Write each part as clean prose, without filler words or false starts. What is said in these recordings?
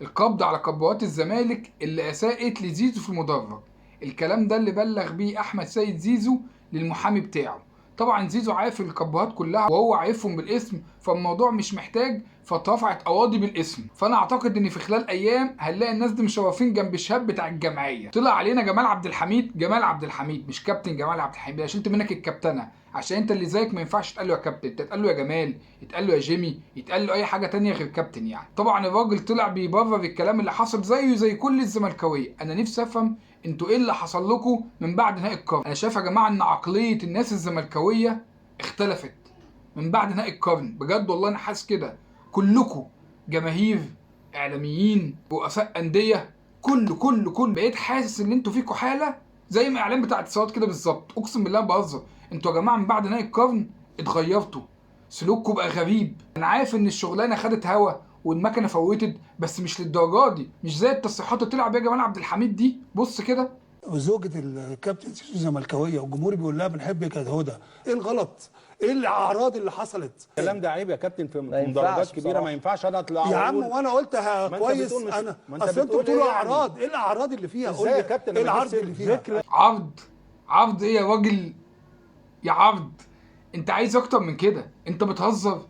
القبض على قبوات الزمالك اللي اساءت لزيزو في المدرج. الكلام ده اللي بلغ بيه احمد سيد زيزو للمحامي بتاعه. طبعا زيزو عارف القبوات كلها وهو عارفهم بالاسم، فالموضوع مش محتاج فاترفعت قواضي بالاسم. فانا اعتقد ان في خلال ايام هنلاقي الناس دي مش واقفين جنب الشهاب بتاع الجمعيه. طلع علينا جمال عبد الحميد، جمال عبد الحميد مش كابتن جمال عبد الحميد، انا شلت منك الكابتنه عشان انت اللي زيك ما ينفعش تقال له يا كابتن، انت تقال له يا جمال، يتقال له يا جيمي، يتقال له اي حاجه تانية غير كابتن يعني. طبعا الراجل طلع بيبرر الكلام اللي حصل زيه زي كل الزملكاويه. انا نفسي افهم انتوا ايه اللي حصل لكم من بعد نهائي القرن. انا شايف يا جماعه ان عقليه الناس الزملكاويه اختلفت من بعد نهائي القرن، بجد والله انا حاسس كده. كلكم جماهير، اعلاميين، رؤساء انديه، كله بقيت حاسس ان انتوا فيكم حاله زي ما اعلام بتاع اتصالات كده بالظبط. اقسم بالله ما بهزر، انتوا يا جماعه من بعد نهائي القرن اتغيرتوا، سلوككم بقى غريب. انا عارف ان الشغلانه خدت هوا والمكنه فوتت، بس مش للدرجه دي، مش زي التصريحات اللي طلع بيها جمال عبد الحميد دي. بص كده. وزوجة الكابتن زيزو زملكاويه والجمهور بيقول لها بنحبك يا هدى. ايه الغلط؟ ايه الاعراض اللي حصلت؟ الكلام ده عيب يا كابتن في ما مدرجات ينفعش كبيره، ما بصراحة. ينفعش انا اطلع يا عم واقول. وانا قلتها ما انت كويس. بتقول مش انا ما انت اصل انتوا بتقول بتقولوا ايه يعني؟ اعراض. ايه الاعراض اللي فيها؟ قول ازاي يا لي كابتن ايه انا جبت العرض اللي فيها؟ ذكر عرض؟ عرض ايه يا راجل؟ يا عرض، انت عايز اكتر من كده؟ انت بتهزر؟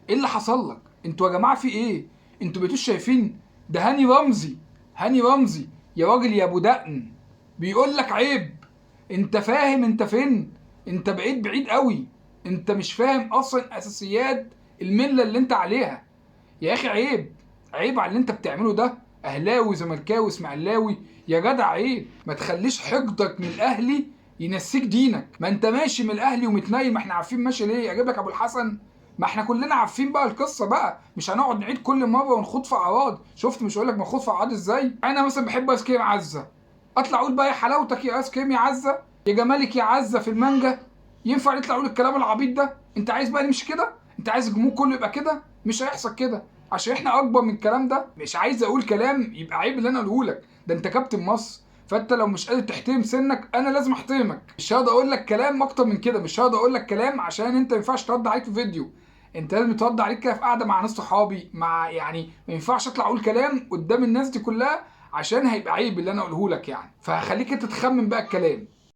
ايه اللي حصل لك؟ انتوا يا جماعه في ايه؟ انتوا بقيتوش شايفين؟ ده هاني رمزي، هاني رمزي يا راجل يا ابو دقن بيقول لك عيب. انت فاهم انت فين؟ انت بقيت بعيد قوي، انت مش فاهم اصلا اساسيات المله اللي انت عليها. يا اخي عيب، عيب على اللي انت بتعمله ده. اهلاوي زملكاوي اسماعيلاوي يا جدع عيب. ما تخليش حقدك من الاهلي ينسيك دينك. ما انت ماشي من الاهلي ومتنيل، ما احنا عارفين ماشي ليه. اجيب لك ابو الحسن؟ ما احنا كلنا عارفين بقى القصه بقى، مش هنقعد نعيد كل مره ونخوض في اعراض. شفت مش هقول لك بنخوض في اعراض ازاي؟ انا مثلا بحب ايس كريم عزه، اطلع اقول بقى يا حلاوتك يا ايس كريم يا عزه، يا جمالك يا عزه في المانجا؟ ينفع يطلع يقول الكلام العبيط ده؟ انت عايز بقى نمشي كده؟ انت عايز الجمهور كله يبقى كده؟ مش هيحصل كده عشان احنا اكبر من الكلام ده. مش عايز اقول كلام يبقى عيب اللي انا اقوله لك، ده انت كابتن مصر، فانت لو مش قادر تحترم سنك انا لازم احترمك. مش هقدر اقول لك كلام اكتر من كده، مش هقدر اقول لك كلام عشان انت ما ينفعش ترد عليك في فيديو. انت لازم ترد عليك كده في قاعده مع ناس صحابي، مع يعني ما ينفعش اطلع اقول كلام قدام الناس دي كلها عشان هيبقى عيب اللي انا اقوله لك يعني. فهخليك انت تخمن بقى الكلام.